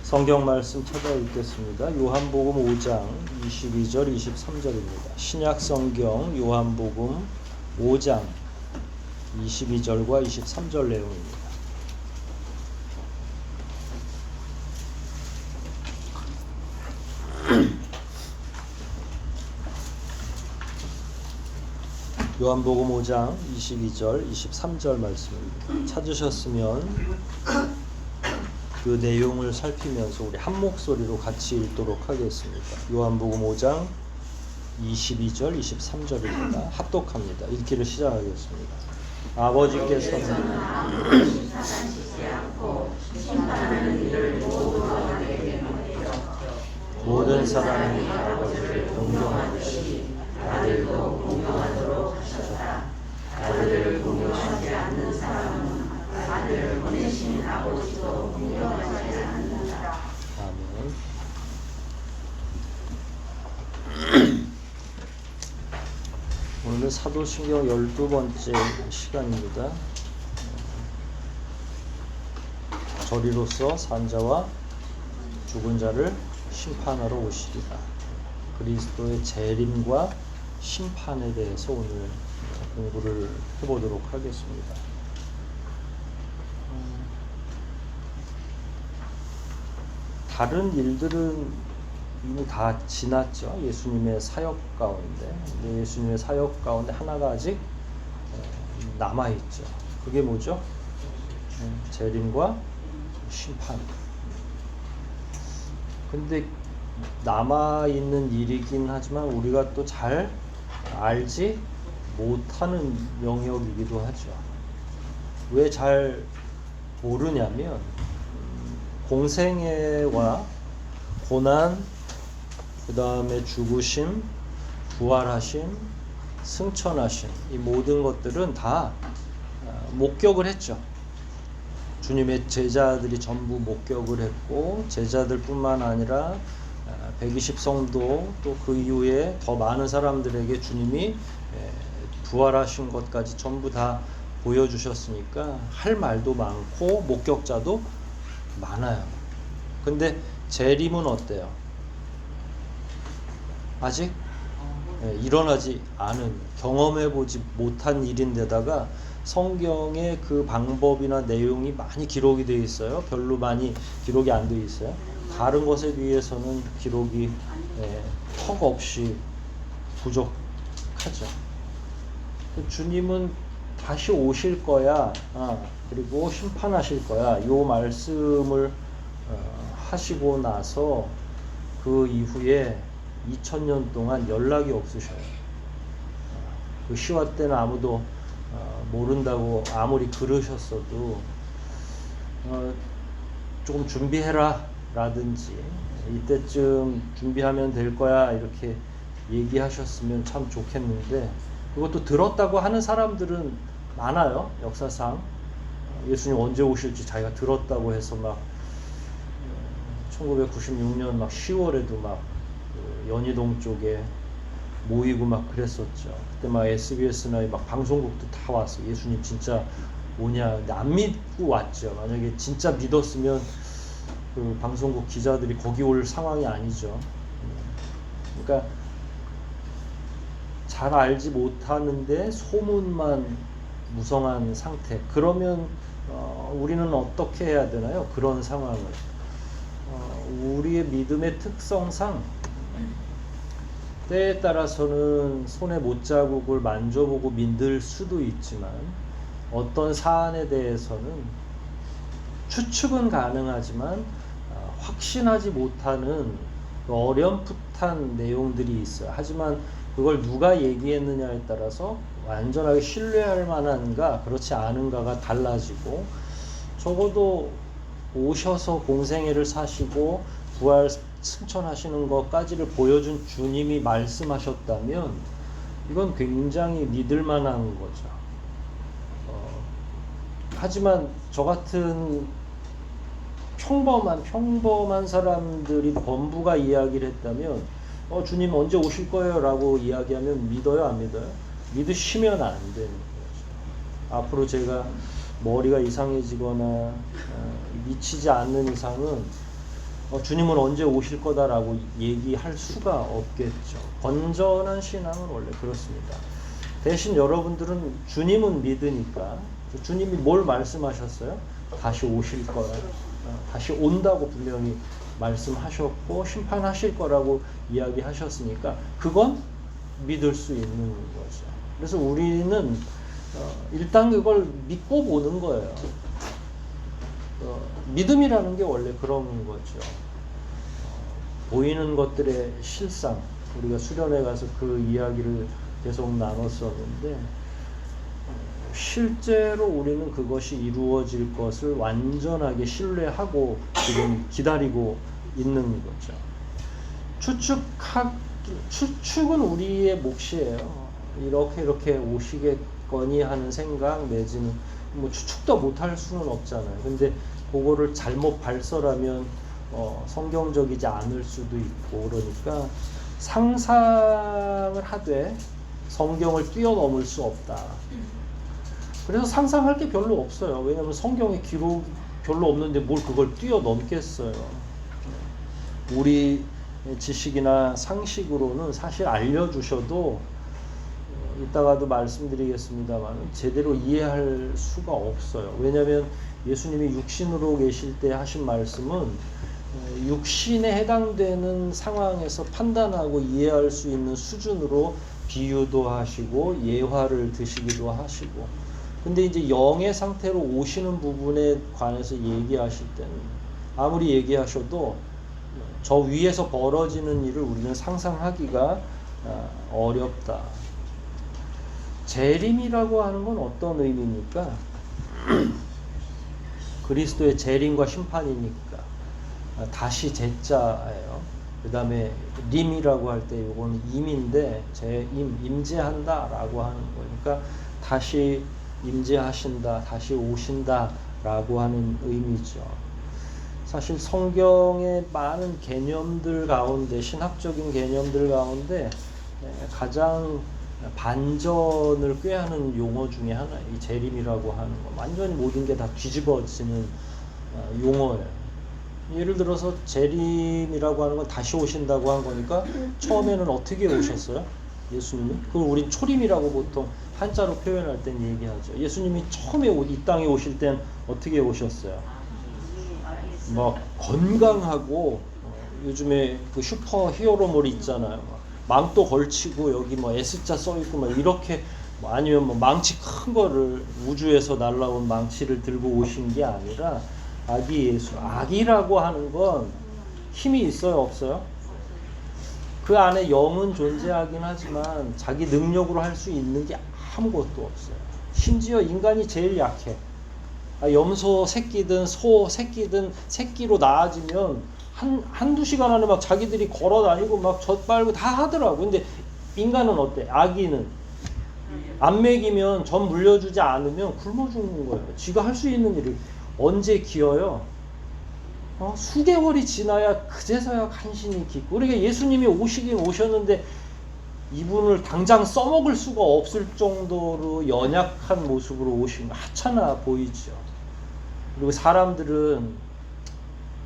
성경 말씀 찾아 읽겠습니다. 요한복음 5장 22절 23절입니다. 신약 성경 요한복음 5장 22절과 23절 내용입니다. 요한복음 5장 22절 23절 말씀입니다. 찾으셨으면 그 내용을 살피면서 우리 한 목소리로 같이 읽도록 하겠습니다. 요한복음 5장 22절 23절입니다. 합독합니다. 읽기를 시작하겠습니다. 아버지께서는 아무것이 사단치지 않고 심판하는 일을 모두 아들에게 맡겨 모든 사람이 아버지를 공경하듯이 아들도 공경하도록 하셨다. 아들을 공경하지 않는 사람은 아들을 보내신 아버지도 공경하지 않는다. 아멘. 오늘은 사도신경 12번째 시간입니다. 저리로서 산 자와 죽은 자를 심판하러 오시리라. 그리스도의 재림과 심판에 대해서 오늘 공부를 해보도록 하겠습니다. 다른 일들은 이미 다 지났죠. 예수님의 사역 가운데. 근데 예수님의 사역 가운데 하나가 아직 남아있죠. 그게 뭐죠? 재림과 심판. 근데 남아있는 일이긴 하지만 우리가 또 잘 알지 못하는 영역이기도 하죠. 왜 잘 모르냐면 공생애와 고난, 그 다음에 죽으심, 부활하심, 승천하심, 이 모든 것들은 다 목격을 했죠. 주님의 제자들이 전부 목격을 했고, 제자들 뿐만 아니라 120성도 또 그 이후에 더 많은 사람들에게 주님이 부활하신 것까지 전부 다 보여주셨으니까 할 말도 많고 목격자도 많아요. 근데 재림은 어때요? 아직 일어나지 않은, 경험해보지 못한 일인데다가 성경에 그 방법이나 내용이 많이 기록이 되어 있어요. 별로 많이 기록이 안 되어 있어요. 다른 것에 비해서는 기록이 턱없이 부족하죠. 주님은 다시 오실 거야. 그리고 심판하실 거야. 요 말씀을 하시고 나서 그 이후에 2000년 동안 연락이 없으셔요. 그 시화 때는 아무도 모른다고 아무리 그러셨어도 조금 준비해라 라든지 이때쯤 준비하면 될 거야 이렇게 얘기하셨으면 참 좋겠는데, 그것도 들었다고 하는 사람들은 많아요. 역사상 예수님 언제 오실지 자기가 들었다고 해서 막 1996년 막 10월에도 막 연희동 쪽에 모이고 막 그랬었죠. 그때 막 SBS나 막 방송국도 다 왔어. 예수님 진짜 오냐. 근데 안 믿고 왔죠. 만약에 진짜 믿었으면 그 방송국 기자들이 거기 올 상황이 아니죠. 그러니까 잘 알지 못하는데 소문만 무성한 상태. 그러면 우리는 어떻게 해야 되나요? 그런 상황을. 우리의 믿음의 특성상 때에 따라서는 손에 못자국을 만져보고 믿을 수도 있지만 어떤 사안에 대해서는 추측은 가능하지만 확신하지 못하는 어렴풋한 내용들이 있어요. 하지만 그걸 누가 얘기했느냐에 따라서 완전하게 신뢰할 만한가 그렇지 않은가가 달라지고, 적어도 오셔서 공생애를 사시고 부활 승천하시는 것까지를 보여준 주님이 말씀하셨다면 이건 굉장히 믿을 만한 거죠. 하지만 저 같은 평범한 사람들이 범부가 이야기를 했다면 주님 언제 오실 거예요? 라고 이야기하면 믿어요? 안 믿어요? 믿으시면 안 되는 거죠. 앞으로 제가 머리가 이상해지거나 미치지 않는 이상은 주님은 언제 오실 거다라고 얘기할 수가 없겠죠. 건전한 신앙은 원래 그렇습니다. 대신 여러분들은 주님은 믿으니까 주님이 뭘 말씀하셨어요? 다시 오실 거라. 다시 온다고 분명히 말씀하셨고 심판하실 거라고 이야기하셨으니까 그건 믿을 수 있는 거죠. 그래서 우리는 일단 그걸 믿고 보는 거예요. 믿음이라는 게 원래 그런 거죠. 보이는 것들의 실상, 우리가 수련회 가서 그 이야기를 계속 나눴었는데 실제로 우리는 그것이 이루어질 것을 완전하게 신뢰하고 지금 기다리고 있는 거죠. 추측은 우리의 몫이에요. 이렇게 오시겠거니 하는 생각 내지는 뭐 추측도 못할 수는 없잖아요. 근데 그거를 잘못 발설하면 성경적이지 않을 수도 있고 그러니까 상상을 하되 성경을 뛰어넘을 수 없다. 그래서 상상할 게 별로 없어요. 왜냐하면 성경에 기록 별로 없는데 뭘 그걸 뛰어넘겠어요. 우리 지식이나 상식으로는 사실 알려주셔도 이따가도 말씀드리겠습니다만 제대로 이해할 수가 없어요. 왜냐하면 예수님이 육신으로 계실 때 하신 말씀은 육신에 해당되는 상황에서 판단하고 이해할 수 있는 수준으로 비유도 하시고 예화를 드시기도 하시고 근데 이제 영의 상태로 오시는 부분에 관해서 얘기하실 때는 아무리 얘기하셔도 저 위에서 벌어지는 일을 우리는 상상하기가 어렵다. 재림이라고 하는 건 어떤 의미입니까? 그리스도의 재림과 심판이니까 다시 제자예요. 그 다음에 림이라고 할 때 이거는 임인데 임재한다라고 하는 거니까 다시 임재하신다, 다시 오신다라고 하는 의미죠. 사실 성경의 많은 개념들 가운데 신학적인 개념들 가운데 가장 반전을 꾀하는 용어 중에 하나예요. 이 재림이라고 하는 거 완전히 모든 게 다 뒤집어지는 용어예요. 예를 들어서 재림이라고 하는 건 다시 오신다고 한 거니까 처음에는 어떻게 오셨어요? 예수님이? 그걸 우린 초림이라고 보통 한자로 표현할 땐 얘기하죠. 예수님이 처음에 이 땅에 오실 땐 어떻게 오셨어요? 막 건강하고 요즘에 그 슈퍼 히어로물 있잖아요. 망토 걸치고 여기 뭐 S자 써 있고 막 이렇게 아니면 뭐 망치 큰 거를 우주에서 날라온 망치를 들고 오신 게 아니라 아기 예수. 아기라고 하는 건 힘이 있어요, 없어요? 그 안에 영은 존재하긴 하지만 자기 능력으로 할 수 있는 게 아무것도 없어요. 심지어 인간이 제일 약해. 염소 새끼든 소 새끼든 새끼로 낳아지면 한두 시간 안에 막 자기들이 걸어 다니고 막 젖 빨고 다 하더라고. 근데 인간은 어때? 아기는 안 먹이면 젖 물려주지 않으면 굶어 죽는 거예요. 지가 할 수 있는 일을 언제 기어요? 수개월이 지나야 그제서야 간신히 기고. 그러니까 예수님이 오시긴 오셨는데 이분을 당장 써먹을 수가 없을 정도로 연약한 모습으로 오신 거 하찮아 보이죠. 그리고 사람들은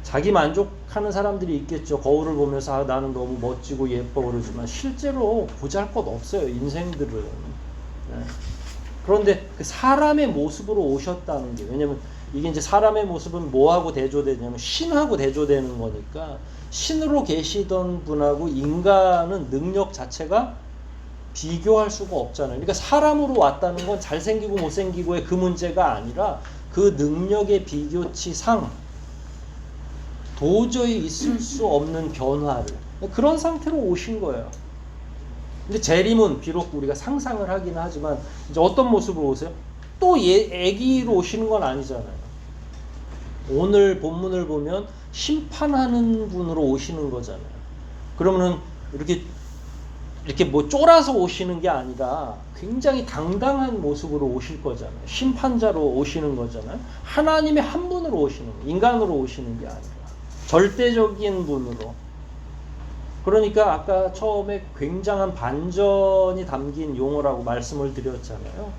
자기 만족하는 사람들이 있겠죠. 거울을 보면서 나는 너무 멋지고 예뻐 그러지만 실제로 보잘것 없어요. 인생들은. 네. 그런데 그 사람의 모습으로 오셨다는 게 왜냐면 이게 이제 사람의 모습은 뭐하고 대조되냐면 신하고 대조되는 거니까 신으로 계시던 분하고 인간은 능력 자체가 비교할 수가 없잖아요. 그러니까 사람으로 왔다는 건 잘생기고 못생기고의 그 문제가 아니라 그 능력의 비교치상 도저히 있을 수 없는 변화를 그런 상태로 오신 거예요. 근데 재림은 비록 우리가 상상을 하긴 하지만 이제 어떤 모습으로 오세요? 또 애기로 오시는 건 아니잖아요. 오늘 본문을 보면 심판하는 분으로 오시는 거잖아요. 그러면은 이렇게 뭐 쫄아서 오시는 게 아니라 굉장히 당당한 모습으로 오실 거잖아요. 심판자로 오시는 거잖아요. 하나님의 한 분으로 오시는 거예요. 인간으로 오시는 게 아니라 절대적인 분으로. 그러니까 아까 처음에 굉장한 반전이 담긴 용어라고 말씀을 드렸잖아요.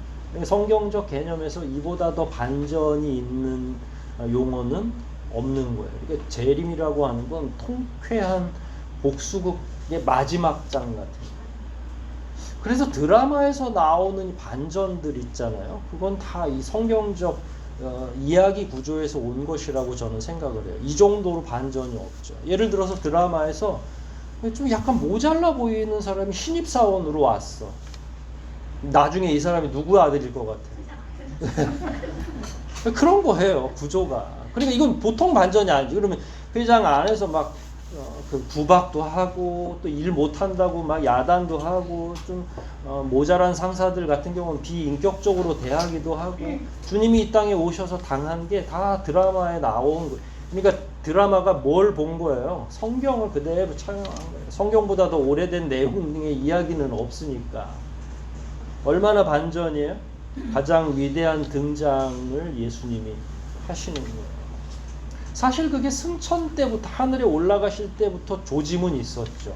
성경적 개념에서 이보다 더 반전이 있는 용어는 없는 거예요. 그러니까 재림이라고 하는 건 통쾌한 복수극의 마지막 장 같은 거예요. 그래서 드라마에서 나오는 반전들 있잖아요. 그건 다 이 성경적 이야기 구조에서 온 것이라고 저는 생각을 해요. 이 정도로 반전이 없죠. 예를 들어서 드라마에서 좀 약간 모자라 보이는 사람이 신입사원으로 왔어. 나중에 이 사람이 누구 아들일 것 같아? 그런 거예요, 구조가. 그러니까 이건 보통 반전이 아니지. 그러면 회장 안에서 막 그 구박도 하고 또 일 못한다고 막 야단도 하고 좀 모자란 상사들 같은 경우는 비인격적으로 대하기도 하고 주님이 이 땅에 오셔서 당한 게 다 드라마에 나온 거예요. 그러니까 드라마가 뭘 본 거예요? 성경을 그대로 촬영한 거예요. 성경보다 더 오래된 내용의 이야기는 없으니까. 얼마나 반전이에요? 가장 위대한 등장을 예수님이 하시는 거예요. 사실 그게 승천 때부터 하늘에 올라가실 때부터 조짐은 있었죠.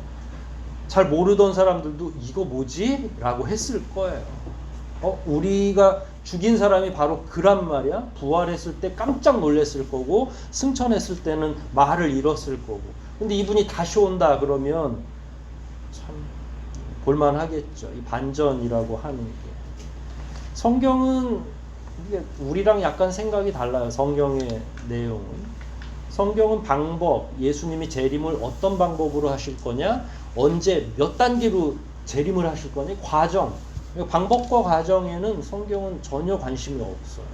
잘 모르던 사람들도 이거 뭐지? 라고 했을 거예요. 우리가 죽인 사람이 바로 그란 말이야? 부활했을 때 깜짝 놀랐을 거고 승천했을 때는 말을 잃었을 거고. 근데 이분이 다시 온다 그러면 참 볼만하겠죠. 이 반전이라고 하는 게. 성경은 우리랑 약간 생각이 달라요. 성경의 내용은. 성경은 방법, 예수님이 재림을 어떤 방법으로 하실 거냐, 언제 몇 단계로 재림을 하실 거냐, 과정. 방법과 과정에는 성경은 전혀 관심이 없어요.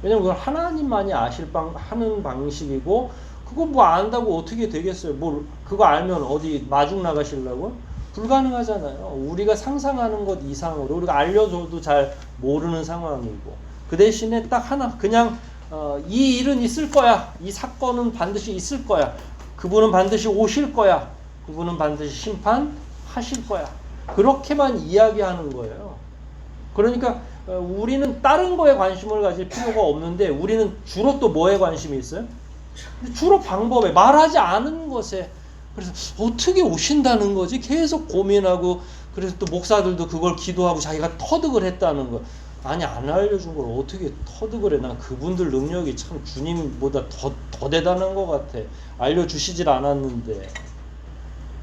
왜냐면 그건 하나님만이 하는 방식이고, 그거 뭐 안다고 어떻게 되겠어요? 그거 알면 어디 마중 나가시려고? 불가능하잖아요. 우리가 상상하는 것 이상으로, 우리가 알려줘도 잘 모르는 상황이고, 그 대신에 딱 하나, 그냥 이 일은 있을 거야. 이 사건은 반드시 있을 거야. 그분은 반드시 오실 거야. 그분은 반드시 심판하실 거야. 그렇게만 이야기하는 거예요. 그러니까 우리는 다른 거에 관심을 가질 필요가 없는데 우리는 주로 또 뭐에 관심이 있어요? 주로 방법에, 말하지 않은 것에. 그래서 어떻게 오신다는 거지? 계속 고민하고, 그래서 또 목사들도 그걸 기도하고 자기가 터득을 했다는 거. 아니, 안 알려준 걸 어떻게 터득을 해? 난 그분들 능력이 참 주님보다 더 대단한 것 같아. 알려주시질 않았는데.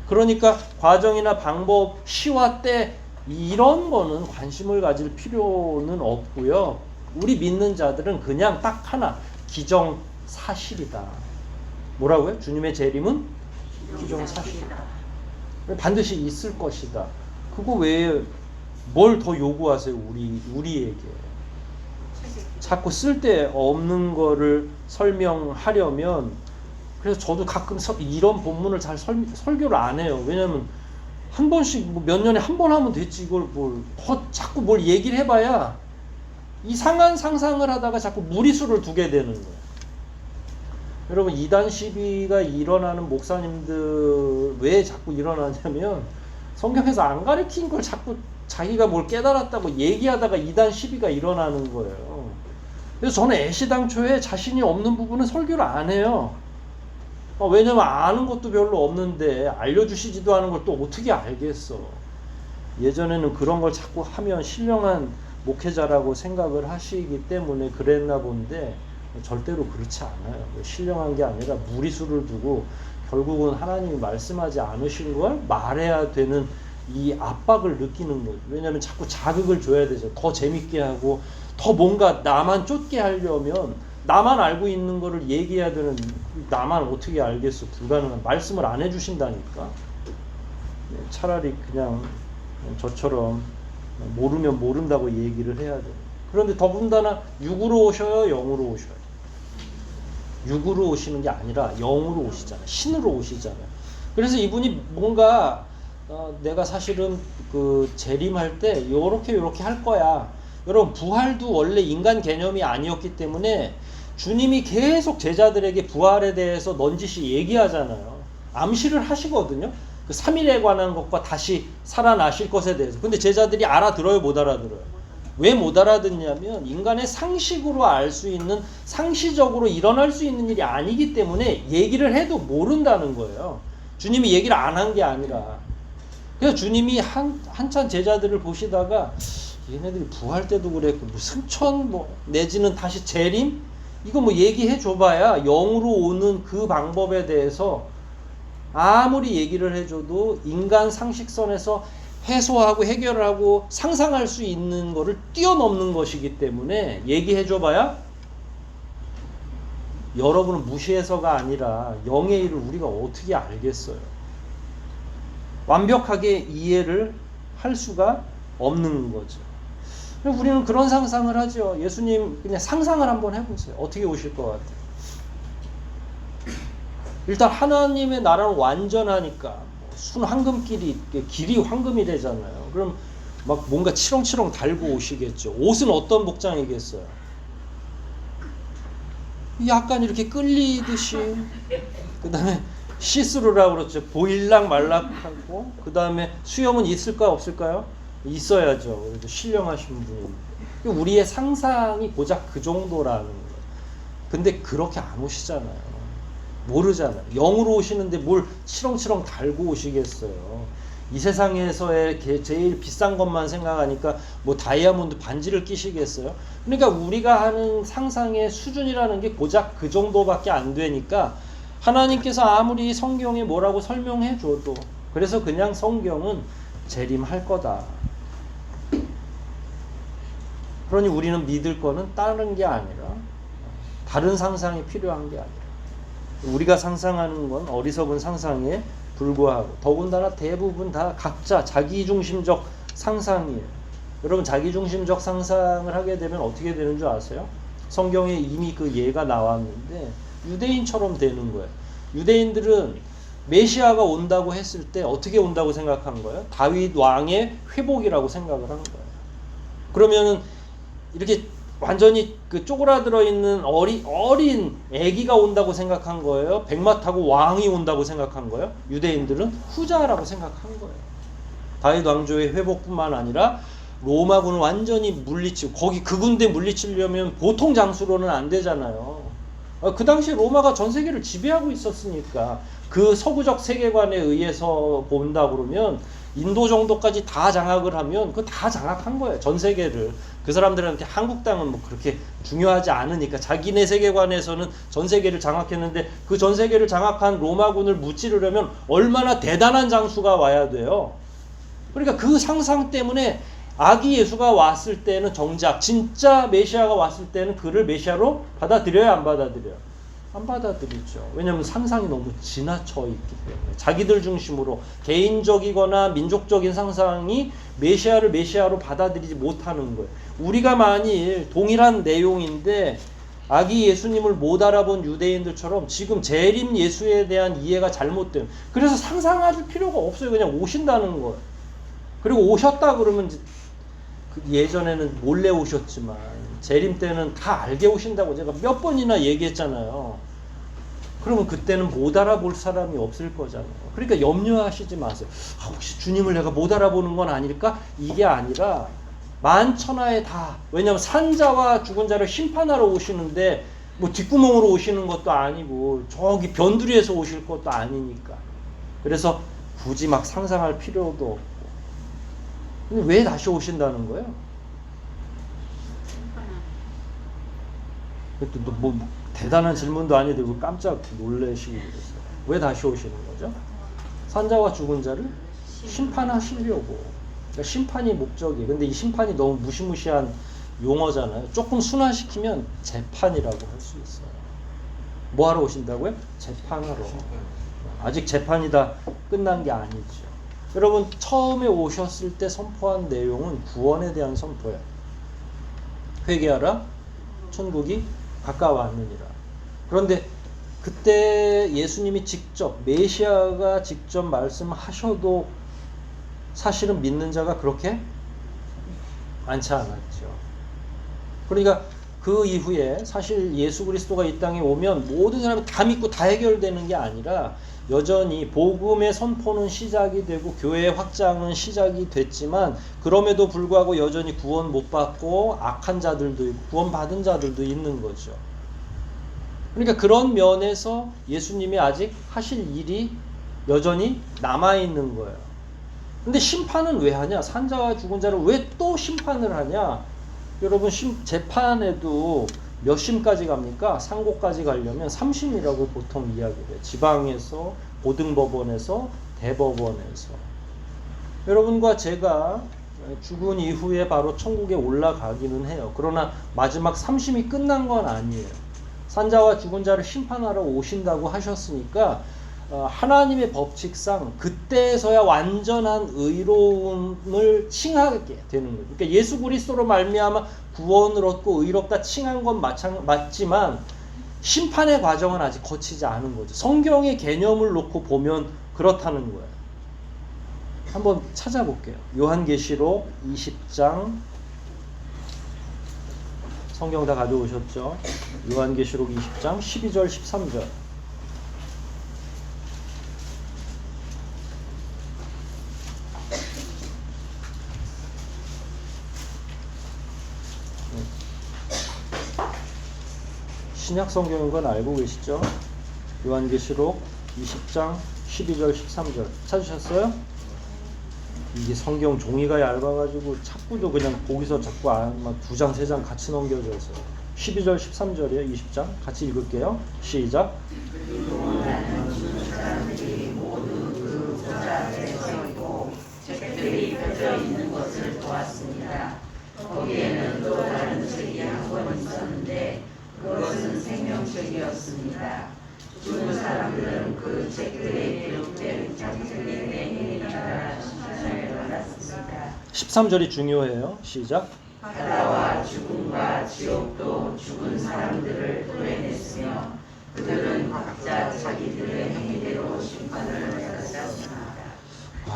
그러니까 과정이나 방법, 시와 때 이런 거는 관심을 가질 필요는 없고요. 우리 믿는 자들은 그냥 딱 하나, 기정사실이다. 뭐라고요? 주님의 재림은 기정사실이다. 반드시 있을 것이다. 그거 외에 뭘 더 요구하세요? 우리에게. 자꾸 쓸데없는 거를 설명하려면, 그래서 저도 가끔 이런 본문을 잘 설교를 안 해요. 왜냐면 한 번씩 몇 년에 한 번 하면 됐지, 이걸 자꾸 뭘 얘기를 해봐야 이상한 상상을 하다가 자꾸 무리수를 두게 되는 거예요. 여러분, 이단 시비가 일어나는 목사님들 왜 자꾸 일어나냐면 성경에서 안 가르친 걸 자꾸 자기가 뭘 깨달았다고 얘기하다가 이단 시비가 일어나는 거예요. 그래서 저는 애시당초에 자신이 없는 부분은 설교를 안 해요. 왜냐면 아는 것도 별로 없는데 알려주시지도 않은 걸 또 어떻게 알겠어. 예전에는 그런 걸 자꾸 하면 신령한 목회자라고 생각을 하시기 때문에 그랬나 본데 절대로 그렇지 않아요. 신령한 게 아니라 무리수를 두고 결국은 하나님이 말씀하지 않으신 걸 말해야 되는 이 압박을 느끼는 거예요. 왜냐하면 자꾸 자극을 줘야 되죠. 더 재밌게 하고 더 뭔가 나만 쫓게 하려면 나만 알고 있는 거를 얘기해야 되는, 나만 어떻게 알겠어. 불가능한. 말씀을 안 해주신다니까. 차라리 그냥 저처럼 모르면 모른다고 얘기를 해야 돼요. 그런데 더군다나 육으로 오셔요? 영으로 오셔요? 육으로 오시는 게 아니라 영으로 오시잖아요. 신으로 오시잖아요. 그래서 이분이 뭔가 내가 사실은 그 재림할 때 요렇게 할 거야. 여러분, 부활도 원래 인간 개념이 아니었기 때문에 주님이 계속 제자들에게 부활에 대해서 넌지시 얘기하잖아요. 암시를 하시거든요. 그 3일에 관한 것과 다시 살아나실 것에 대해서. 근데 제자들이 알아들어요, 못 알아들어요? 왜 못 알아듣냐면 인간의 상식으로 알 수 있는, 상시적으로 일어날 수 있는 일이 아니기 때문에 얘기를 해도 모른다는 거예요. 주님이 얘기를 안 한 게 아니라. 그래서 주님이 한참 제자들을 보시다가 얘네들이 부활 때도 그랬고, 뭐 승천, 내지는 다시 재림? 이거 뭐 얘기해 줘봐야 영으로 오는 그 방법에 대해서 아무리 얘기를 해줘도 인간 상식선에서 해소하고 해결하고 상상할 수 있는 거를 뛰어넘는 것이기 때문에 얘기해 줘봐야 여러분은 무시해서가 아니라 영의 일을 우리가 어떻게 알겠어요. 완벽하게 이해를 할 수가 없는 거죠. 우리는 그런 상상을 하죠. 예수님 그냥 상상을 한번 해보세요. 어떻게 오실 것 같아요? 일단 하나님의 나라는 완전하니까 순 황금길이 길이 황금이 되잖아요. 그럼 막 뭔가 치렁치렁 달고 오시겠죠. 옷은 어떤 복장이겠어요? 약간 이렇게 끌리듯이, 그 다음에 시스루라고 그러죠. 보일락 말락하고, 그 다음에 수염은 있을까 없을까요? 있어야죠. 그래도 신령하신 분이. 우리의 상상이 고작 그 정도라는 거예요. 근데 그렇게 안 오시잖아요. 모르잖아요. 영으로 오시는데 뭘 치렁치렁 달고 오시겠어요. 이 세상에서의 제일 비싼 것만 생각하니까 뭐 다이아몬드 반지를 끼시겠어요? 그러니까 우리가 하는 상상의 수준이라는 게 고작 그 정도밖에 안 되니까 하나님께서 아무리 성경에 뭐라고 설명해 줘도, 그래서 그냥 성경은 재림할 거다. 그러니 우리는 믿을 거는 다른 게 아니라 다른 상상이 필요한 게 아니라 우리가 상상하는 건 어리석은 상상에 불구하고 더군다나 대부분 다 각자 자기중심적 상상이에요. 여러분 자기중심적 상상을 하게 되면 어떻게 되는 줄 아세요? 성경에 이미 그 예가 나왔는데 유대인처럼 되는 거예요. 유대인들은 메시아가 온다고 했을 때 어떻게 온다고 생각한 거예요? 다윗 왕의 회복이라고 생각을 한 거예요. 그러면은 이렇게 완전히 그 쪼그라들어 있는 어린 아기가 온다고 생각한 거예요? 백마 타고 왕이 온다고 생각한 거예요? 유대인들은 후자라고 생각한 거예요. 다윗 왕조의 회복뿐만 아니라 로마군을 완전히 물리치고, 거기 그 군대 물리치려면 보통 장수로는 안 되잖아요. 그 당시에 로마가 전 세계를 지배하고 있었으니까 그 서구적 세계관에 의해서 본다 그러면 인도 정도까지 다 장악을 하면 그거 다 장악한 거예요. 전 세계를. 그 사람들한테 한국 땅은 뭐 그렇게 중요하지 않으니까 자기네 세계관에서는 전 세계를 장악했는데 그 전 세계를 장악한 로마군을 무찌르려면 얼마나 대단한 장수가 와야 돼요. 그러니까 그 상상 때문에 아기 예수가 왔을 때는 정작 진짜 메시아가 왔을 때는 그를 메시아로 받아들여야 안 받아들여요? 안 받아들이죠. 왜냐하면 상상이 너무 지나쳐 있기 때문에 자기들 중심으로 개인적이거나 민족적인 상상이 메시아를 메시아로 받아들이지 못하는 거예요. 우리가 만일 동일한 내용인데 아기 예수님을 못 알아본 유대인들처럼 지금 재림 예수에 대한 이해가 잘못된, 그래서 상상할 필요가 없어요. 그냥 오신다는 거예요. 그리고 오셨다 그러면 예전에는 몰래 오셨지만 재림 때는 다 알게 오신다고 제가 몇 번이나 얘기했잖아요. 그러면 그때는 못 알아볼 사람이 없을 거잖아요. 그러니까 염려하시지 마세요. 혹시 주님을 내가 못 알아보는 건 아닐까? 이게 아니라 만천하에 다, 왜냐하면 산자와 죽은 자를 심판하러 오시는데 뭐 뒷구멍으로 오시는 것도 아니고 저기 변두리에서 오실 것도 아니니까. 그래서 굳이 막 상상할 필요도 없고. 근데 왜 다시 오신다는 거예요? 또 뭐 대단한 질문도 아닌데 왜 깜짝 놀라시고 그랬어요? 왜 다시 오시는 거죠? 산자와 죽은 자를 심판하시려고. 그러니까 심판이 목적이에요. 근데 이 심판이 너무 무시무시한 용어잖아요. 조금 순화시키면 재판이라고 할 수 있어요. 뭐 하러 오신다고요? 재판하러. 아직 재판이 다 끝난 게 아니죠. 여러분 처음에 오셨을 때 선포한 내용은 구원에 대한 선포예요. 회개하라, 천국이 가까워왔느니라. 그런데 그때 예수님이 직접, 메시아가 직접 말씀하셔도 사실은 믿는 자가 그렇게 많지 않았죠. 그러니까 그 이후에 사실 예수 그리스도가 이 땅에 오면 모든 사람이 다 믿고 다 해결되는 게 아니라 여전히 복음의 선포는 시작이 되고 교회의 확장은 시작이 됐지만 그럼에도 불구하고 여전히 구원 못 받고 악한 자들도 있고 구원 받은 자들도 있는 거죠. 그러니까 그런 면에서 예수님이 아직 하실 일이 여전히 남아있는 거예요. 근데 심판은 왜 하냐? 산자와 죽은 자를 왜 또 심판을 하냐? 여러분 재판에도 몇 심까지 갑니까? 상고까지 가려면 3심이라고 보통 이야기를 해요. 지방에서, 고등법원에서, 대법원에서. 여러분과 제가 죽은 이후에 바로 천국에 올라가기는 해요. 그러나 마지막 3심이 끝난 건 아니에요. 산자와 죽은 자를 심판하러 오신다고 하셨으니까 하나님의 법칙상 그때서야 완전한 의로움을 칭하게 되는 거예요. 그러니까 예수 그리스도로 말미암아 구원을 얻고 의롭다 칭한 건 맞지만 심판의 과정은 아직 거치지 않은 거죠. 성경의 개념을 놓고 보면 그렇다는 거예요. 한번 찾아볼게요. 요한계시록 20장, 성경 다 가져오셨죠? 요한계시록 20장 12절 13절. 신약 성경인 건 알고 계시죠? 요한계시록 20장 12절 13절 찾으셨어요? 이게 성경 종이가 얇아가지고 자꾸도 그냥 거기서 자꾸 막 2장 3장 같이 넘겨져 있어요. 12절 13절이에요. 20장 같이 읽을게요. 시작. 그리고 나는 죽은 사람들이 모두 그 보좌 앞에 서 있고 책들이 펴져 있는 것을 보았습니다. 거기에는 또 다른 책이 한 권 있었는데 그것은 생명책이었습니다. 죽은 사람들은 그 책들에 기록된 장세기의 행위에 따라 심판을 받았습니다. 13절이 중요해요. 시작. 바다와 죽음과 지옥도 죽은 사람들을 토해냈으며 그들은 각자 자기들의 행위대로 심판을 받았습니다.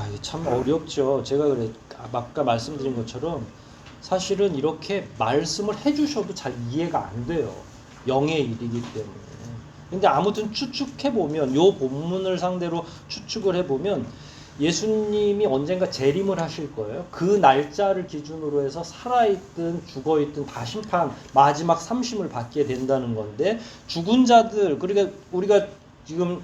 이게 참 어렵죠. 제가 아까 말씀드린 것처럼 사실은 이렇게 말씀을 해주셔도 잘 이해가 안 돼요. 영의 일이기 때문에. 근데 아무튼 추측해보면, 요 본문을 상대로 추측을 해보면 예수님이 언젠가 재림을 하실 거예요. 그 날짜를 기준으로 해서 살아있든 죽어있든 다 심판, 마지막 3심을 받게 된다는 건데, 죽은 자들, 그러니까 우리가 지금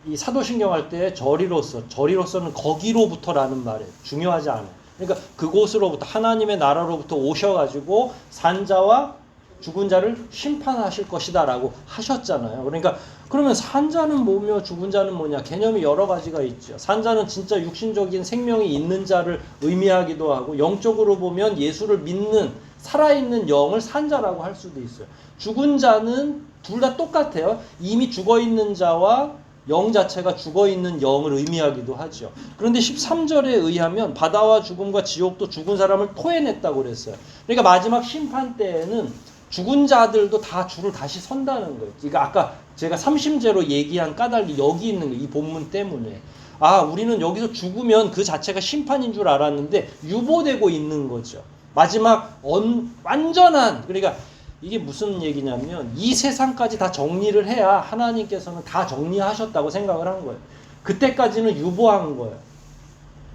이 사도신경 할 때 저리로서는 거기로부터라는 말이에요. 중요하지 않아요. 그러니까 그곳으로부터, 하나님의 나라로부터 오셔가지고 산자와 죽은 자를 심판하실 것이다 라고 하셨잖아요. 그러니까 그러면 산자는 뭐며 죽은 자는 뭐냐, 개념이 여러 가지가 있죠. 산자는 진짜 육신적인 생명이 있는 자를 의미하기도 하고, 영적으로 보면 예수를 믿는 살아있는 영을 산자라고 할 수도 있어요. 죽은 자는 둘 다 똑같아요. 이미 죽어있는 자와 영 자체가 죽어있는 영을 의미하기도 하죠. 그런데 13절에 의하면 바다와 죽음과 지옥도 죽은 사람을 토해냈다고 그랬어요. 그러니까 마지막 심판 때에는 죽은 자들도 다 줄을 다시 선다는 거예요. 그러니까 아까 제가 삼심제로 얘기한 까닭이 여기 있는 거예요. 이 본문 때문에. 우리는 여기서 죽으면 그 자체가 심판인 줄 알았는데 유보되고 있는 거죠. 마지막 완전한, 그러니까 이게 무슨 얘기냐면 이 세상까지 다 정리를 해야 하나님께서는 다 정리하셨다고 생각을 한 거예요. 그때까지는 유보한 거예요.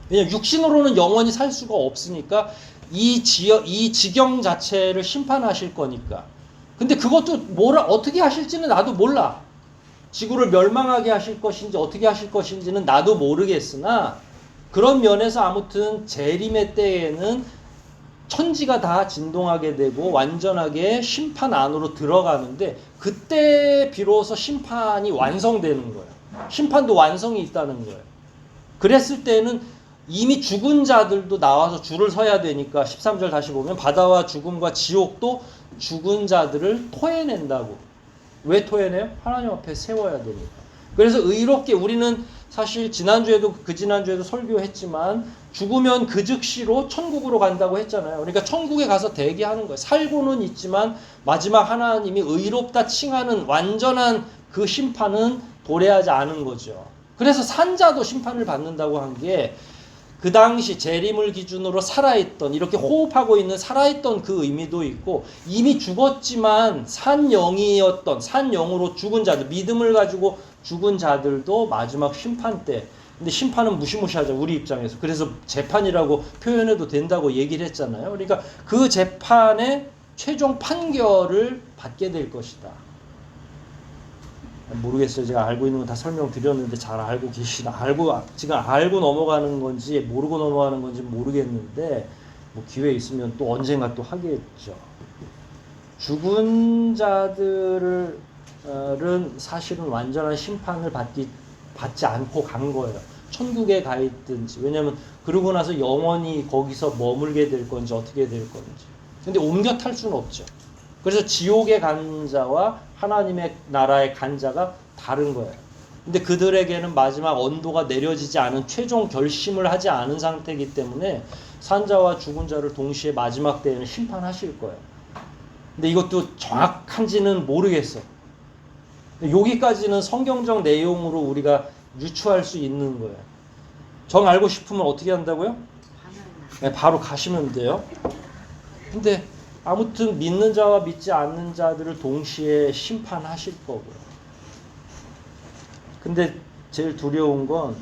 왜냐면 육신으로는 영원히 살 수가 없으니까 이 지경 자체를 심판하실 거니까. 근데 그것도 어떻게 하실지는 나도 몰라. 지구를 멸망하게 하실 것인지 어떻게 하실 것인지는 나도 모르겠으나, 그런 면에서 아무튼 재림의 때에는 천지가 다 진동하게 되고 완전하게 심판 안으로 들어가는데, 그때 비로소 심판이 완성되는 거예요. 심판도 완성이 있다는 거예요. 그랬을 때는 이미 죽은 자들도 나와서 줄을 서야 되니까 13절 다시 보면 바다와 죽음과 지옥도 죽은 자들을 토해낸다고. 왜 토해내요? 하나님 앞에 세워야 되니까. 그래서 의롭게, 우리는 사실 지난주에도 설교했지만 죽으면 그 즉시로 천국으로 간다고 했잖아요. 그러니까 천국에 가서 대기하는 거예요. 살고는 있지만 마지막 하나님이 의롭다 칭하는 완전한 그 심판은 도래하지 않은 거죠. 그래서 산자도 심판을 받는다고 한 게, 그 당시 재림을 기준으로 살아있던, 이렇게 호흡하고 있는 살아있던 그 의미도 있고, 이미 죽었지만 산영이었던, 산영으로 죽은 자들, 믿음을 가지고 죽은 자들도 마지막 심판 때, 근데 심판은 무시무시하죠, 우리 입장에서. 그래서 재판이라고 표현해도 된다고 얘기를 했잖아요. 그러니까 그 재판의 최종 판결을 받게 될 것이다. 모르겠어요. 제가 알고 있는 건 다 설명드렸는데 잘 알고 계시나, 지금 알고 넘어가는 건지 모르고 넘어가는 건지 모르겠는데, 뭐 기회 있으면 또 언젠가 또 하겠죠. 죽은 자들은 사실은 완전한 심판을 받지 않고 간 거예요. 천국에 가 있든지. 왜냐하면 그러고 나서 영원히 거기서 머물게 될 건지 어떻게 될 건지. 근데 옮겨 탈 수는 없죠. 그래서 지옥에 간 자와 하나님의 나라에 간 자가 다른 거예요. 근데 그들에게는 마지막 언도가 내려지지 않은 최종 결심을 하지 않은 상태이기 때문에 산자와 죽은 자를 동시에 마지막 때에는 심판하실 거예요. 근데 이것도 정확한지는 모르겠어. 여기까지는 성경적 내용으로 우리가 유추할 수 있는 거예요. 정 알고 싶으면 어떻게 한다고요? 네, 바로 가시면 돼요. 근데 아무튼 믿는 자와 믿지 않는 자들을 동시에 심판하실 거고요. 근데 제일 두려운 건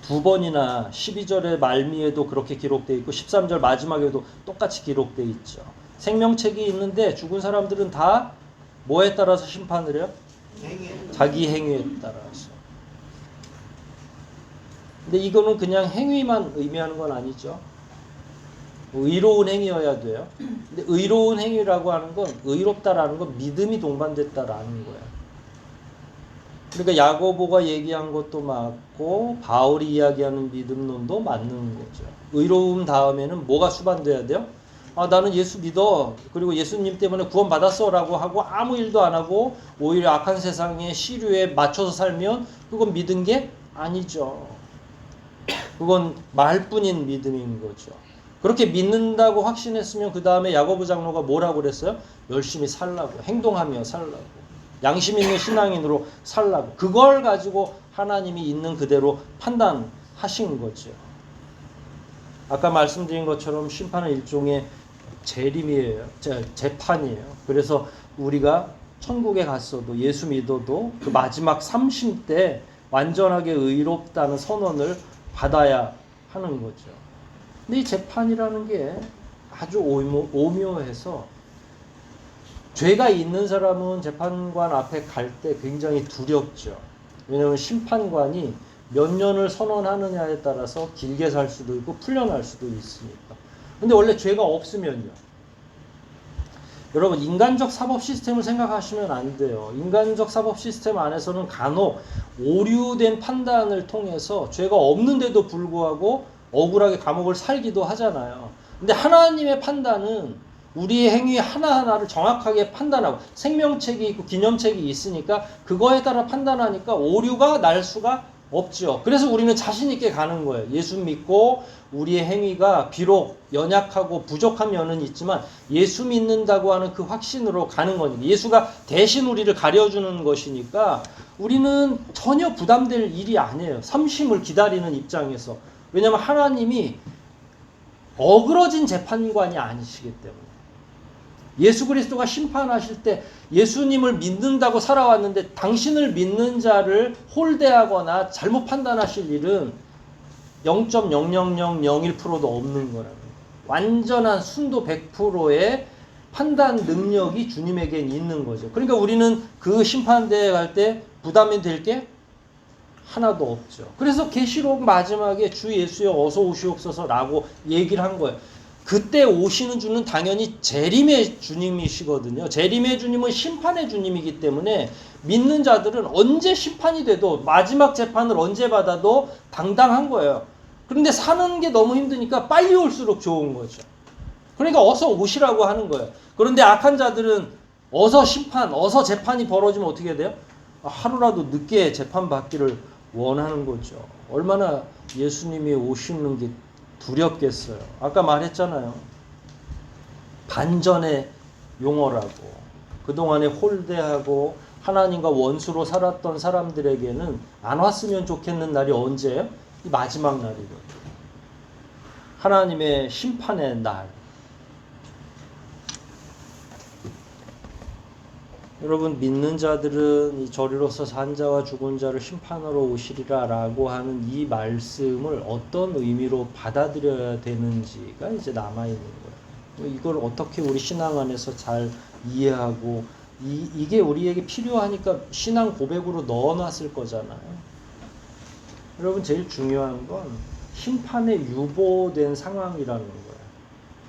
2번이나 12절의 말미에도 그렇게 기록되어 있고 13절 마지막에도 똑같이 기록되어 있죠. 생명책이 있는데 죽은 사람들은 다 뭐에 따라서 심판을 해요? 자기 행위에 따라서. 근데 이거는 그냥 행위만 의미하는 건 아니죠. 의로운 행위여야 돼요. 근데 의로운 행위라고 하는 건 의롭다라는 건 믿음이 동반됐다라는 거예요. 그러니까 야고보가 얘기한 것도 맞고 바울이 이야기하는 믿음론도 맞는 거죠. 의로움 다음에는 뭐가 수반돼야 돼요? 아, 나는 예수 믿어. 그리고 예수님 때문에 구원 받았어 라고 하고 아무 일도 안 하고 오히려 악한 세상의 시류에 맞춰서 살면 그건 믿은 게 아니죠. 그건 말뿐인 믿음인 거죠. 그렇게 믿는다고 확신했으면 그 다음에 야고보 장로가 뭐라고 그랬어요? 열심히 살라고, 행동하며 살라고, 양심 있는 신앙인으로 살라고. 그걸 가지고 하나님이 있는 그대로 판단하신 거죠. 아까 말씀드린 것처럼 심판은 일종의 재림이에요. 재판이에요. 그래서 우리가 천국에 갔어도 예수 믿어도 그 마지막 삼심 때 완전하게 의롭다는 선언을 받아야 하는 거죠. 근데 이 재판이라는 게 아주 오묘해서 죄가 있는 사람은 재판관 앞에 갈 때 굉장히 두렵죠. 왜냐하면 심판관이 몇 년을 선언하느냐에 따라서 길게 살 수도 있고 풀려날 수도 있으니까. 근데 원래 죄가 없으면요. 여러분 인간적 사법 시스템을 생각하시면 안 돼요. 인간적 사법 시스템 안에서는 간혹 오류된 판단을 통해서 죄가 없는데도 불구하고 억울하게 감옥을 살기도 하잖아요. 근데 하나님의 판단은 우리의 행위 하나하나를 정확하게 판단하고 생명책이 있고 기념책이 있으니까 그거에 따라 판단하니까 오류가 날 수가 없죠. 그래서 우리는 자신 있게 가는 거예요. 예수 믿고 우리의 행위가 비록 연약하고 부족한 면은 있지만 예수 믿는다고 하는 그 확신으로 가는 거니까 예수가 대신 우리를 가려주는 것이니까 우리는 전혀 부담될 일이 아니에요. 삼심을 기다리는 입장에서. 왜냐하면 하나님이 어그러진 재판관이 아니시기 때문에. 예수 그리스도가 심판하실 때 예수님을 믿는다고 살아왔는데 당신을 믿는 자를 홀대하거나 잘못 판단하실 일은 0.00001%도 없는 거라고. 완전한 순도 100%의 판단 능력이 주님에겐 있는 거죠. 그러니까 우리는 그 심판대에 갈 때 부담이 될 게 하나도 없죠. 그래서 계시록 마지막에 주 예수여 어서 오시옵소서라고 얘기를 한 거예요. 그때 오시는 주는 당연히 재림의 주님이시거든요. 재림의 주님은 심판의 주님이기 때문에 믿는 자들은 언제 심판이 돼도 마지막 재판을 언제 받아도 당당한 거예요. 그런데 사는 게 너무 힘드니까 빨리 올수록 좋은 거죠. 그러니까 어서 오시라고 하는 거예요. 그런데 악한 자들은 어서 심판, 어서 재판이 벌어지면 어떻게 돼요? 하루라도 늦게 재판받기를 원하는 거죠. 얼마나 예수님이 오시는 게 두렵겠어요. 아까 말했잖아요. 반전의 용어라고. 그동안에 홀대하고 하나님과 원수로 살았던 사람들에게는 안 왔으면 좋겠는 날이 언제예요? 이 마지막 날이거든요. 하나님의 심판의 날. 여러분 믿는 자들은 이 저리로서 산 자와 죽은 자를 심판하러 오시리라 라고 하는 이 말씀을 어떤 의미로 받아들여야 되는지가 이제 남아있는 거예요. 이걸 어떻게 우리 신앙 안에서 잘 이해하고 이게 우리에게 필요하니까 신앙 고백으로 넣어놨을 거잖아요. 여러분 제일 중요한 건 심판에 유보된 상황이라는 거예요.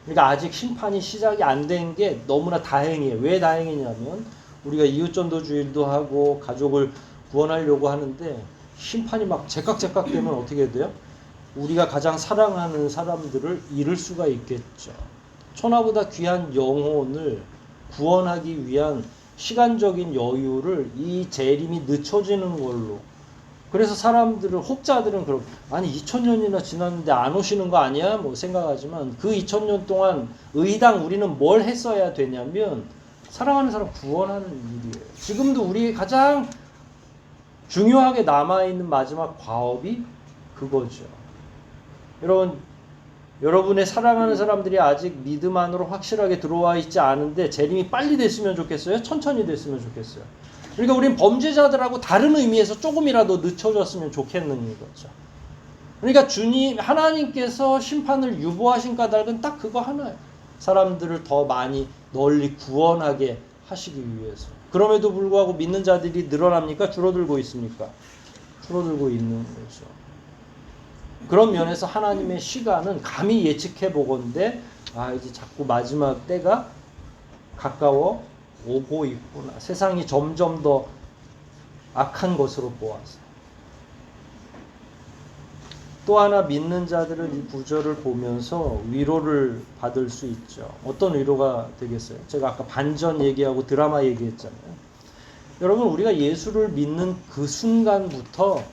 그러니까 아직 심판이 시작이 안 된 게 너무나 다행이에요. 왜 다행이냐면 우리가 이웃전도주일도 하고 가족을 구원하려고 하는데 심판이 막 제깍제깍 되면 어떻게 돼요? 우리가 가장 사랑하는 사람들을 잃을 수가 있겠죠. 천하보다 귀한 영혼을 구원하기 위한 시간적인 여유를 이 재림이 늦춰지는 걸로. 그래서 사람들은 혹자들은 그렇게 아니 2000년이나 지났는데 안 오시는 거 아니야? 뭐 생각하지만 그 2000년 동안 의당 우리는 뭘 했어야 되냐면 사랑하는 사람 구원하는 일이에요. 지금도 우리 가장 중요하게 남아있는 마지막 과업이 그거죠. 여러분의 사랑하는 사람들이 아직 믿음 안으로 확실하게 들어와 있지 않은데 재림이 빨리 됐으면 좋겠어요? 천천히 됐으면 좋겠어요? 그러니까 우린 범죄자들하고 다른 의미에서 조금이라도 늦춰졌으면 좋겠는 거죠. 그러니까 하나님께서 심판을 유보하신 까닭은 딱 그거 하나예요. 사람들을 더 많이 널리 구원하게 하시기 위해서. 그럼에도 불구하고 믿는 자들이 늘어납니까? 줄어들고 있습니까? 줄어들고 있는 거죠. 그런 면에서 하나님의 시간은 감히 예측해 보건대 이제 자꾸 마지막 때가 가까워 오고 있구나. 세상이 점점 더 악한 것으로 보아서. 또 하나 믿는 자들은 이 구절을 보면서 위로를 받을 수 있죠. 어떤 위로가 되겠어요? 제가 아까 반전 얘기하고 드라마 얘기했잖아요. 여러분, 우리가 예수를 믿는 그 순간부터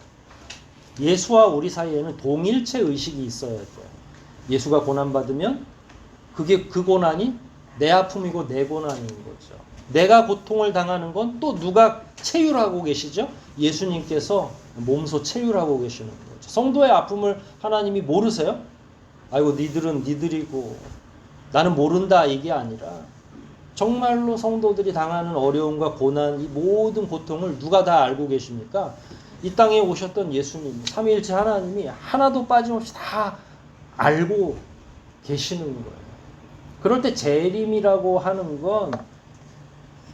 예수와 우리 사이에는 동일체 의식이 있어야 돼요. 예수가 고난받으면 그 고난이 내 아픔이고 내 고난인 거죠. 내가 고통을 당하는 건 또 누가 체휼하고 계시죠? 예수님께서 몸소 체휼하고 계시는 거죠. 성도의 아픔을 하나님이 모르세요? 아이고 니들은 니들이고 나는 모른다 이게 아니라 정말로 성도들이 당하는 어려움과 고난, 이 모든 고통을 누가 다 알고 계십니까? 이 땅에 오셨던 예수님, 삼위일체 하나님이 하나도 빠짐없이 다 알고 계시는 거예요. 그럴 때 재림이라고 하는 건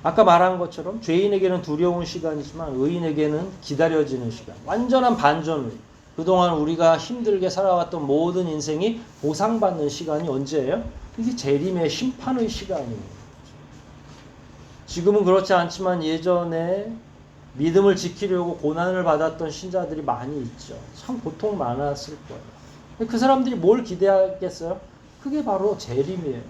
아까 말한 것처럼 죄인에게는 두려운 시간이지만 의인에게는 기다려지는 시간. 완전한 반전을. 그동안 우리가 힘들게 살아왔던 모든 인생이 보상받는 시간이 언제예요? 이게 재림의 심판의 시간이에요. 지금은 그렇지 않지만 예전에 믿음을 지키려고 고난을 받았던 신자들이 많이 있죠. 참 고통 많았을 거예요. 그 사람들이 뭘 기대하겠어요? 그게 바로 재림이에요.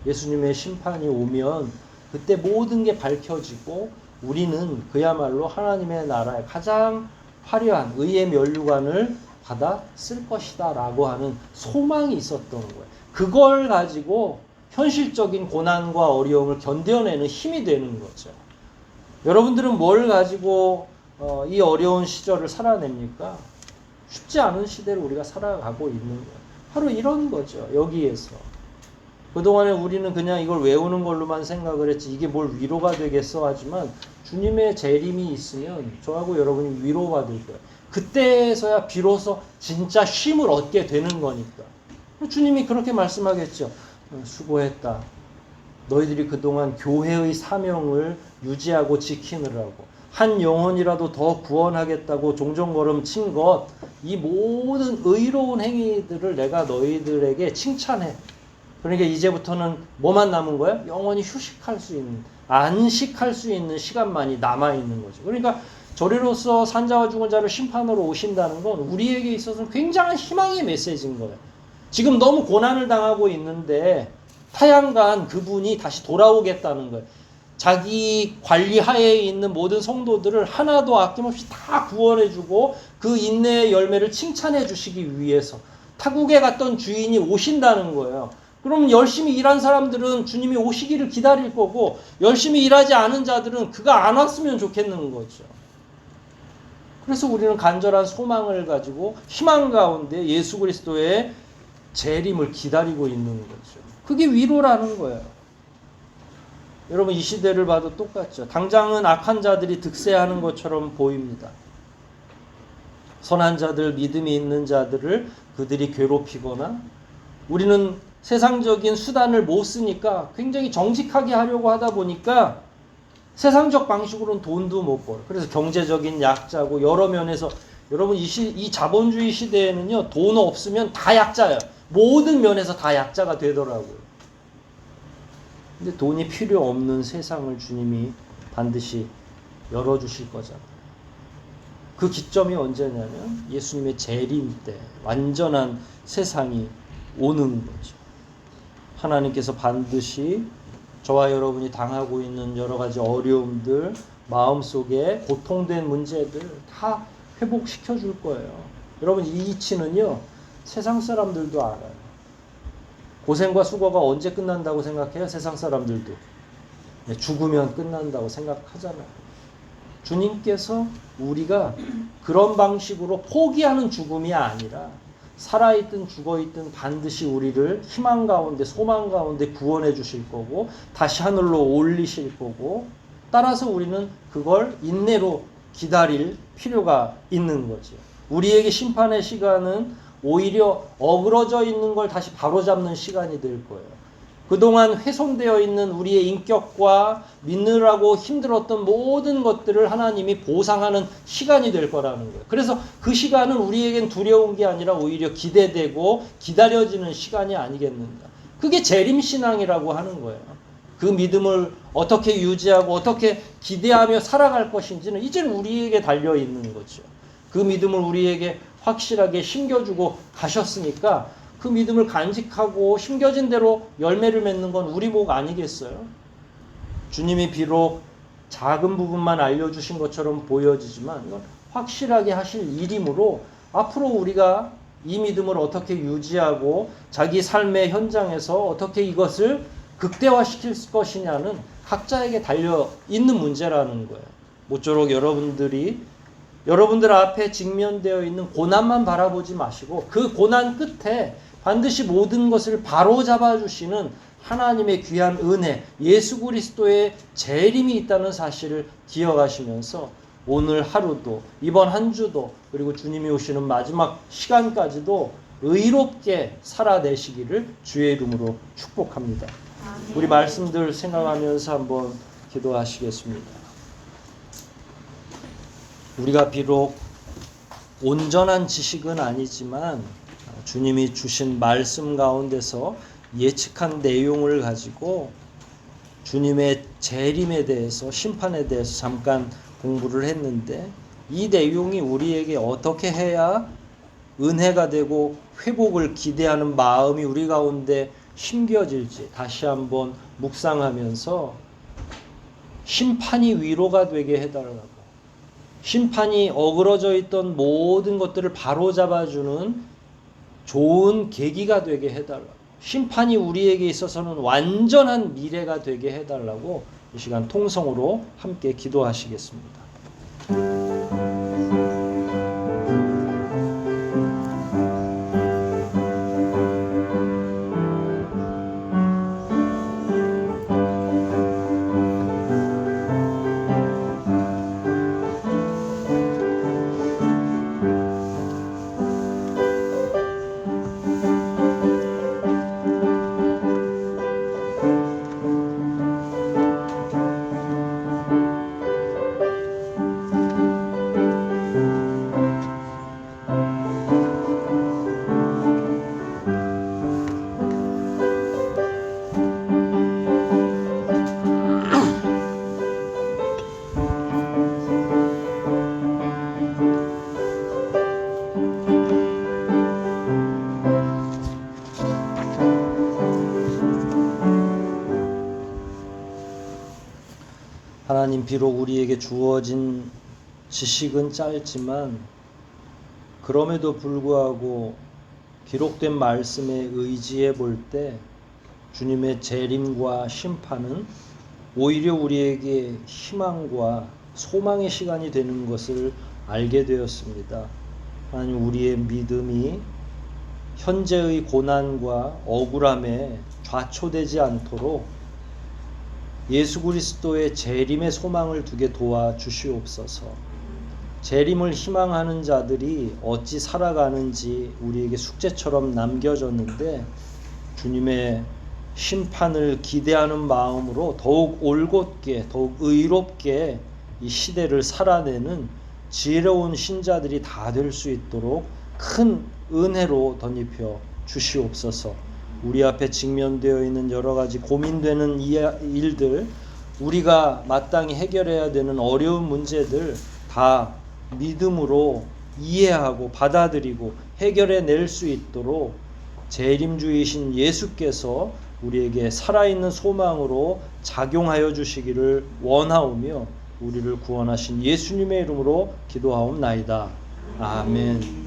예수님의 심판이 오면 그때 모든 게 밝혀지고 우리는 그야말로 하나님의 나라의 가장 화려한 의의 면류관을 받아 쓸 것이다 라고 하는 소망이 있었던 거예요. 그걸 가지고 현실적인 고난과 어려움을 견뎌내는 힘이 되는 거죠. 여러분들은 뭘 가지고 이 어려운 시절을 살아냅니까? 쉽지 않은 시대를 우리가 살아가고 있는 거예요. 바로 이런 거죠. 여기에서. 그동안에 우리는 그냥 이걸 외우는 걸로만 생각을 했지 이게 뭘 위로가 되겠어 하지만 주님의 재림이 있으면 저하고 여러분이 위로받을 거예요. 그때서야 비로소 진짜 쉼을 얻게 되는 거니까. 주님이 그렇게 말씀하겠죠. 수고했다. 너희들이 그동안 교회의 사명을 유지하고 지키느라고 한 영혼이라도 더 구원하겠다고 종종걸음 친 것, 이 모든 의로운 행위들을 내가 너희들에게 칭찬해. 그러니까 이제부터는 뭐만 남은 거야? 영원히 휴식할 수 있는, 안식할 수 있는 시간만이 남아있는 거죠. 그러니까 저리로서 산자와 죽은 자를 심판으로 오신다는 건 우리에게 있어서는 굉장한 희망의 메시지인 거예요. 지금 너무 고난을 당하고 있는데 타양간 그분이 다시 돌아오겠다는 거예요. 자기 관리하에 있는 모든 성도들을 하나도 아낌없이 다 구원해주고 그 인내의 열매를 칭찬해 주시기 위해서 타국에 갔던 주인이 오신다는 거예요. 그럼 열심히 일한 사람들은 주님이 오시기를 기다릴 거고 열심히 일하지 않은 자들은 그가 안 왔으면 좋겠는 거죠. 그래서 우리는 간절한 소망을 가지고 희망 가운데 예수 그리스도의 재림을 기다리고 있는 거죠. 그게 위로라는 거예요. 여러분 이 시대를 봐도 똑같죠. 당장은 악한 자들이 득세하는 것처럼 보입니다. 선한 자들, 믿음이 있는 자들을 그들이 괴롭히거나 우리는 세상적인 수단을 못 쓰니까 굉장히 정직하게 하려고 하다 보니까 세상적 방식으로는 돈도 못 벌어요. 그래서 경제적인 약자고 여러 면에서 여러분 이 자본주의 시대에는요 돈 없으면 다 약자예요. 모든 면에서 다 약자가 되더라고요. 근데 돈이 필요 없는 세상을 주님이 반드시 열어주실 거잖아요. 그 기점이 언제냐면 예수님의 재림 때 완전한 세상이 오는 거죠. 하나님께서 반드시 저와 여러분이 당하고 있는 여러 가지 어려움들, 마음속에 고통된 문제들 다 회복시켜 줄 거예요. 여러분, 이 이치는요, 세상 사람들도 알아요. 고생과 수고가 언제 끝난다고 생각해요? 세상 사람들도. 죽으면 끝난다고 생각하잖아요. 주님께서 우리가 그런 방식으로 포기하는 죽음이 아니라 살아있든 죽어있든 반드시 우리를 희망 가운데, 소망 가운데 구원해 주실 거고 다시 하늘로 올리실 거고, 따라서 우리는 그걸 인내로 기다릴 필요가 있는 거죠. 우리에게 심판의 시간은 오히려 어그러져 있는 걸 다시 바로잡는 시간이 될 거예요. 그동안 훼손되어 있는 우리의 인격과 믿느라고 힘들었던 모든 것들을 하나님이 보상하는 시간이 될 거라는 거예요. 그래서 그 시간은 우리에겐 두려운 게 아니라 오히려 기대되고 기다려지는 시간이 아니겠는가. 그게 재림신앙이라고 하는 거예요. 그 믿음을 어떻게 유지하고 어떻게 기대하며 살아갈 것인지는 이제는 우리에게 달려있는 거죠. 그 믿음을 우리에게 확실하게 심겨주고 가셨으니까 그 믿음을 간직하고 심겨진 대로 열매를 맺는 건 우리 복 아니겠어요? 주님이 비록 작은 부분만 알려주신 것처럼 보여지지만 이건 확실하게 하실 일이므로 앞으로 우리가 이 믿음을 어떻게 유지하고 자기 삶의 현장에서 어떻게 이것을 극대화시킬 것이냐는 각자에게 달려있는 문제라는 거예요. 모쪼록 여러분들 앞에 직면되어 있는 고난만 바라보지 마시고 그 고난 끝에 반드시 모든 것을 바로잡아 주시는 하나님의 귀한 은혜, 예수 그리스도의 재림이 있다는 사실을 기억하시면서 오늘 하루도, 이번 한 주도, 그리고 주님이 오시는 마지막 시간까지도 의롭게 살아내시기를 주의 이름으로 축복합니다. 우리 말씀들 생각하면서 한번 기도하시겠습니다. 우리가 비록 온전한 지식은 아니지만 주님이 주신 말씀 가운데서 예측한 내용을 가지고 주님의 재림에 대해서, 심판에 대해서 잠깐 공부를 했는데, 이 내용이 우리에게 어떻게 해야 은혜가 되고 회복을 기대하는 마음이 우리 가운데 심겨질지 다시 한번 묵상하면서 심판이 위로가 되게 해달라고, 심판이 어그러져 있던 모든 것들을 바로잡아주는 좋은 계기가 되게 해달라고, 심판이 우리에게 있어서는 완전한 미래가 되게 해달라고 이 시간 통성으로 함께 기도하시겠습니다. 하나님, 비록 우리에게 주어진 지식은 짧지만 그럼에도 불구하고 기록된 말씀에 의지해 볼 때 주님의 재림과 심판은 오히려 우리에게 희망과 소망의 시간이 되는 것을 알게 되었습니다. 하나님, 우리의 믿음이 현재의 고난과 억울함에 좌초되지 않도록 예수 그리스도의 재림의 소망을 두게 도와주시옵소서. 재림을 희망하는 자들이 어찌 살아가는지 우리에게 숙제처럼 남겨졌는데, 주님의 심판을 기대하는 마음으로 더욱 올곧게, 더욱 의롭게 이 시대를 살아내는 지혜로운 신자들이 다 될 수 있도록 큰 은혜로 덧입혀 주시옵소서. 우리 앞에 직면되어 있는 여러 가지 고민되는 일들, 우리가 마땅히 해결해야 되는 어려운 문제들 다 믿음으로 이해하고 받아들이고 해결해낼 수 있도록 재림주이신 예수께서 우리에게 살아있는 소망으로 작용하여 주시기를 원하오며 우리를 구원하신 예수님의 이름으로 기도하옵나이다. 아멘.